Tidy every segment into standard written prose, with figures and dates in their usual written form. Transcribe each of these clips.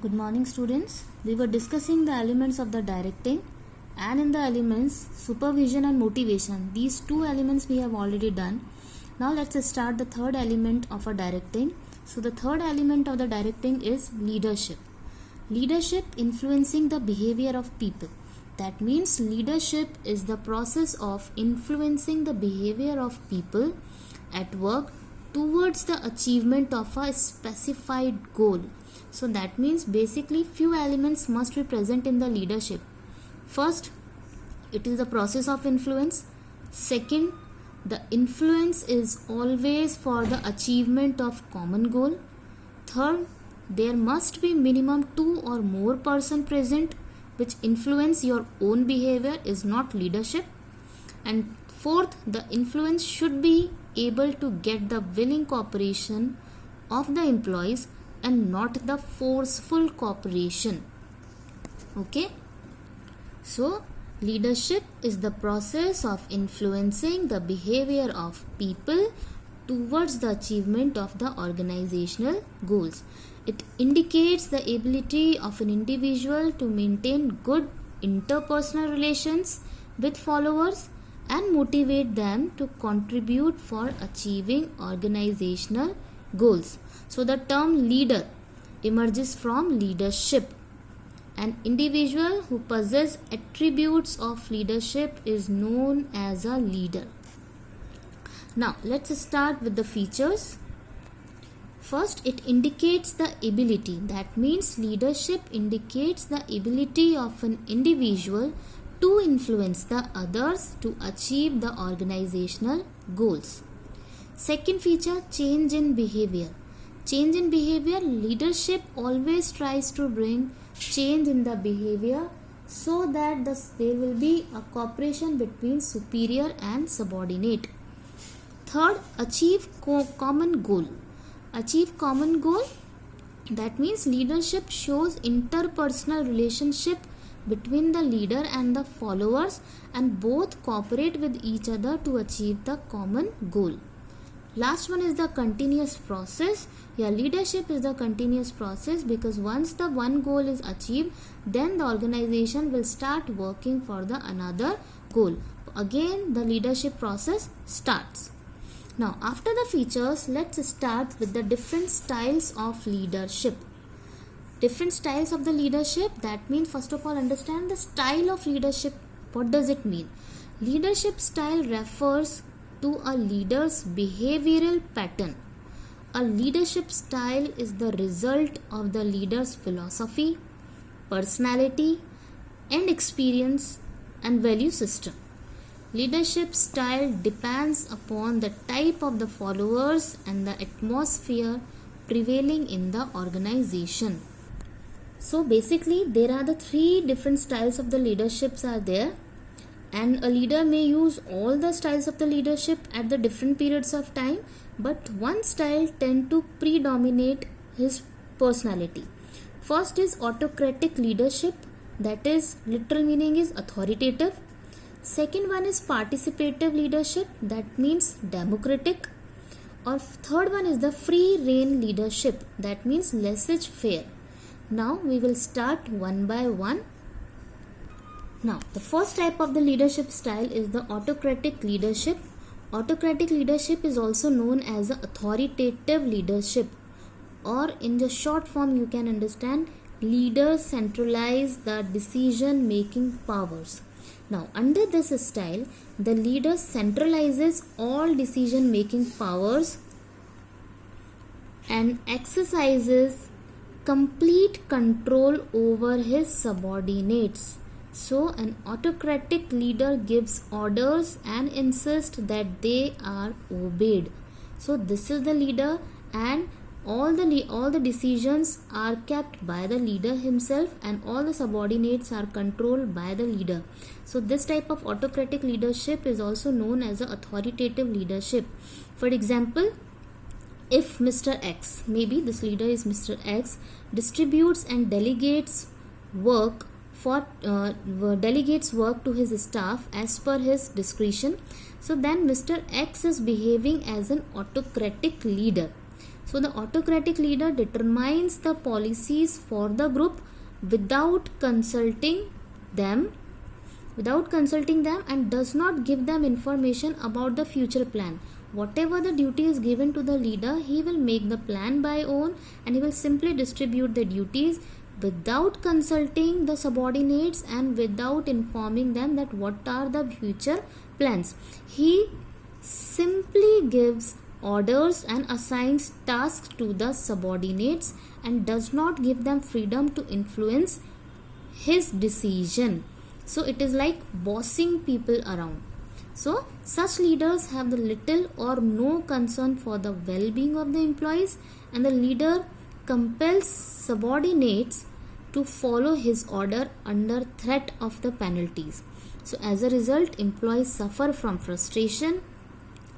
Good morning, students. We were discussing the elements of the directing, and in the elements supervision and motivation. These two elements we have already done. Now let's start the third element of a directing. So the third element of the directing is leadership. Leadership influencing the behavior of people. That means leadership is the process of influencing the behavior of people at work towards the achievement of a specified goal. So that means basically few elements must be present in the leadership. First, it is the process of influence. Second, the influence is always for the achievement of common goal. Third, there must be minimum 2 or more person present which influence your own behavior is not leadership. And fourth, the influence should be able to get the willing cooperation of the employees and not the forceful cooperation. Okay, so leadership is the process of influencing the behavior of people towards the achievement of the organizational goals. It indicates the ability of an individual to maintain good interpersonal relations with followers and motivate them to contribute for achieving organizational goals. So the term leader emerges from leadership. An individual who possesses attributes of leadership is known as a leader. Now let's start with the features. First, it indicates the ability. That means leadership indicates the ability of an individual to influence the others to achieve the organizational goals. Second feature, change in behavior. Change in behavior, leadership always tries to bring change in the behavior so that there will be a cooperation between superior and subordinate. Third, achieve common goal. Achieve common goal, that means leadership shows interpersonal relationship between the leader and the followers and both cooperate with each other to achieve the common goal. Last one is the continuous process. Yeah, leadership is the continuous process because once the one goal is achieved, then the organization will start working for the another goal. Again, the leadership process starts. Now, after the features, let's start with the different styles of leadership. Different styles of the leadership, that means first of all understand the style of leadership. What does it mean? Leadership style refers to a leader's behavioral pattern. A leadership style is the result of the leader's philosophy, personality, and experience and value system. Leadership style depends upon the type of the followers and the atmosphere prevailing in the organization. So basically there are the three different styles of the leaderships are there, and a leader may use all the styles of the leadership at the different periods of time, but one style tend to predominate his personality. First is autocratic leadership, that is literal meaning is authoritative. Second one is participative leadership, that means democratic. Or third one is the free rein leadership, that means laissez-faire. Now we will start one by one. Now the first type of the leadership style is the autocratic leadership. Autocratic leadership is also known as the authoritative leadership, or in the short form you can understand leaders centralize the decision making powers. Now under this style, the leader centralizes all decision making powers and exercises complete control over his subordinates. So an autocratic leader gives orders and insists that they are obeyed. So this is the leader, and all the decisions are kept by the leader himself and all the subordinates are controlled by the leader. So this type of autocratic leadership is also known as the authoritative leadership. For example, if Mr. X, maybe this leader is Mr. X, distributes and delegates work to his staff as per his discretion, so then Mr. X is behaving as an autocratic leader. So the autocratic leader determines the policies for the group without consulting them and does not give them information about the future plan. Whatever the duty is given to the leader, he will make the plan by own, and he will simply distribute the duties without consulting the subordinates and without informing them that what are the future plans. He simply gives orders and assigns tasks to the subordinates and does not give them freedom to influence his decision. So it is like bossing people around. So such leaders have the little or no concern for the well-being of the employees, and the leader compels subordinates to follow his order under threat of the penalties. So as a result, employees suffer from frustration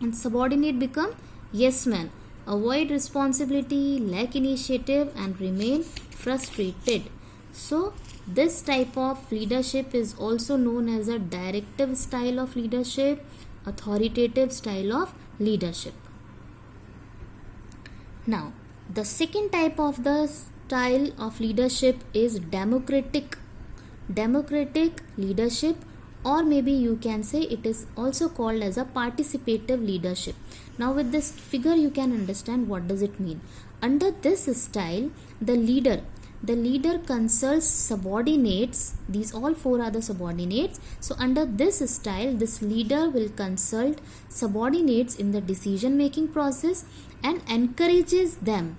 and subordinate become yes men, avoid responsibility, lack initiative, and remain frustrated. So this type of leadership is also known as a directive style of leadership, authoritative style of leadership. Now, the second type of the style of leadership is democratic leadership, or maybe you can say it is also called as a participative leadership. Now with this figure you can understand what does it mean. Under this style, the leader consults subordinates. These all four are the subordinates. So under this style, this leader will consult subordinates in the decision making process and encourages them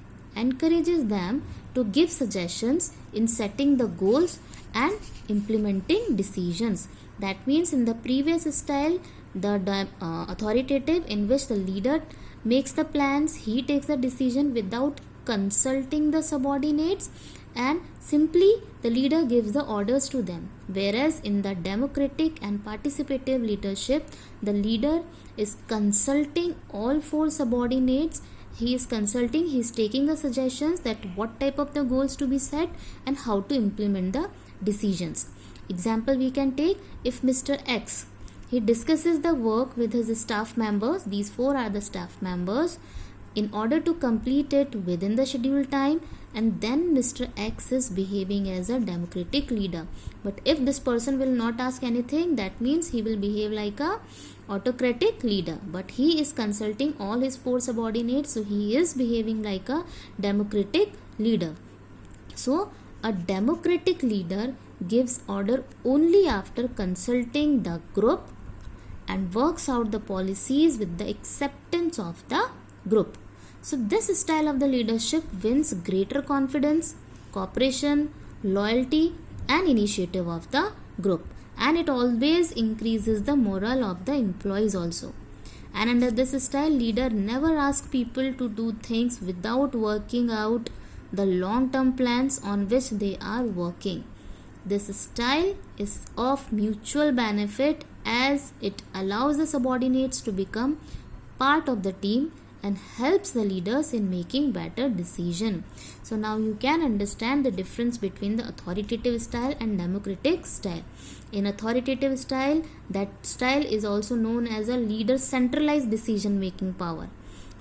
to give suggestions in setting the goals and implementing decisions. That means in the previous style, the authoritative, in which the leader makes the plans, he takes the decision without consulting the subordinates, and simply the leader gives the orders to them. Whereas in the democratic and participative leadership, the leader is consulting all four subordinates. He is taking the suggestions that what type of the goals to be set and how to implement the decisions. Example we can take, if Mr. X, he discusses the work with his staff members, these four are the staff members, in order to complete it within the scheduled time, and then Mr. X is behaving as a democratic leader. But if this person will not ask anything, that means he will behave like a autocratic leader. But he is consulting all his four subordinates, so he is behaving like a democratic leader. So a democratic leader gives order only after consulting the group and works out the policies with the acceptance of the group. So this style of the leadership wins greater confidence, cooperation, loyalty, and initiative of the group, and it always increases the morale of the employees also. And under this style, leader never asks people to do things without working out the long-term plans on which they are working. This style is of mutual benefit as it allows the subordinates to become part of the team and helps the leaders in making better decision. So now you can understand the difference between the authoritative style and democratic style. In authoritative style, that style is also known as a leader centralized decision making power.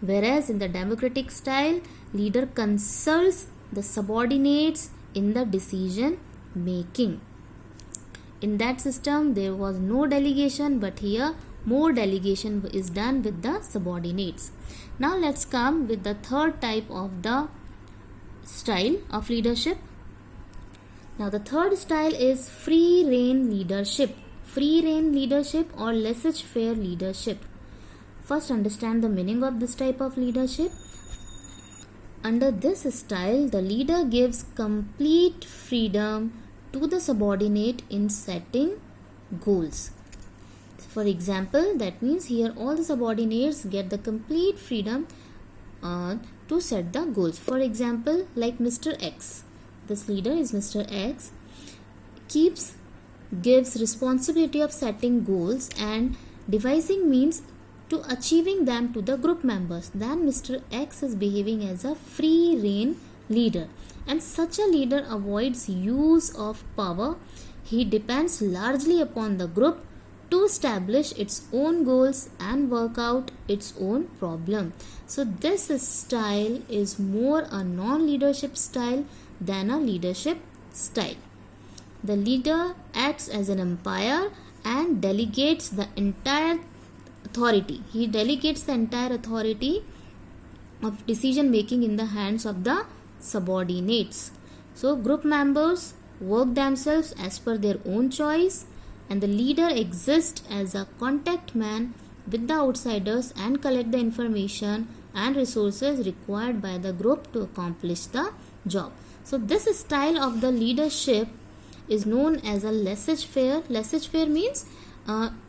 Whereas in the democratic style, leader consults the subordinates in the decision making. In that system, there was no delegation, but here more delegation is done with the subordinates. Now let's come with the third type of the style of leadership. Now the third style is free rein leadership. Free rein leadership or laissez-faire leadership. First understand the meaning of this type of leadership. Under this style, the leader gives complete freedom to the subordinate in setting goals. For example, that means here all the subordinates get the complete freedom to set the goals. For example, like Mr. X, this leader is Mr. X, gives responsibility of setting goals and devising means to achieving them to the group members. Then Mr. X is behaving as a free rein leader, and such a leader avoids use of power. He depends largely upon the group to establish its own goals and work out its own problem. So this style is more a non-leadership style than a leadership style. The leader acts as an umpire and delegates the entire authority. He delegates the entire authority of decision making in the hands of the subordinates. So group members work themselves as per their own choice, and the leader exists as a contact man with the outsiders and collect the information and resources required by the group to accomplish the job. So this style of the leadership is known as a laissez-faire. Laissez-faire means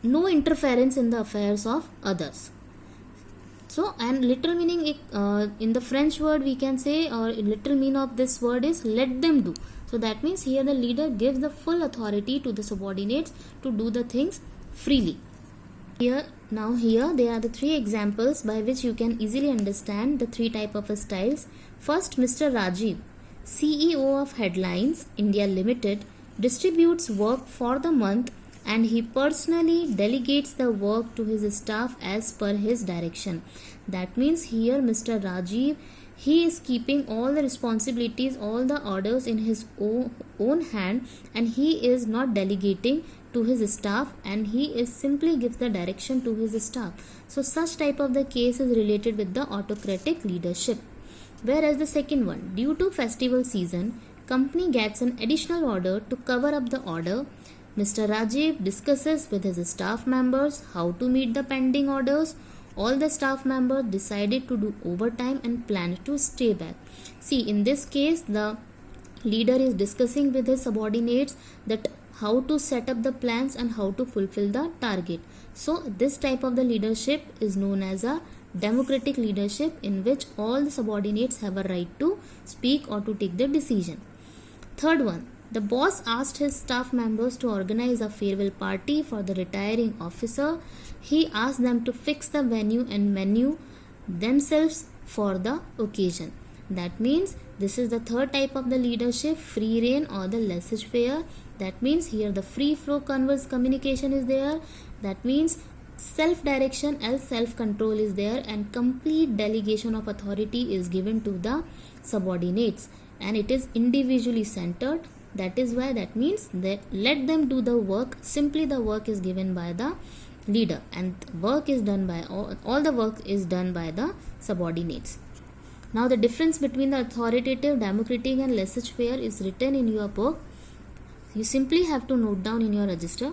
no interference in the affairs of others. So, and literal meaning in the French word we can say, or literal meaning of this word is let them do. So that means here the leader gives the full authority to the subordinates to do the things freely. Here there are the three examples by which you can easily understand the three type of styles. First, Mr. Rajiv, CEO of Headlines India Limited, distributes work for the month and he personally delegates the work to his staff as per his direction. That means here Mr. Rajiv, he is keeping all the responsibilities, all the orders in his own hand, and he is not delegating to his staff, and he is simply gives the direction to his staff. So such type of the case is related with the autocratic leadership. Whereas the second one, due to festival season, company gets an additional order to cover up the order. Mr. Rajiv discusses with his staff members how to meet the pending orders. All the staff members decided to do overtime and planned to stay back. See, in this case, the leader is discussing with his subordinates that how to set up the plans and how to fulfill the target. So this type of the leadership is known as a democratic leadership, in which all the subordinates have a right to speak or to take the decision. Third one, the boss asked his staff members to organize a farewell party for the retiring officer. He asked them to fix the venue and menu themselves for the occasion. That means this is the third type of the leadership, free reign or the laissez-faire. That means here the free flow converse communication is there. That means self-direction and self-control is there, and complete delegation of authority is given to the subordinates, and it is individually centered. That is why that means that let them do the work. Simply the work is given by the leader, and work is done by all the work is done by the subordinates. Now the difference between the authoritative, democratic and laissez-faire is written in your book. You simply have to note down in your register.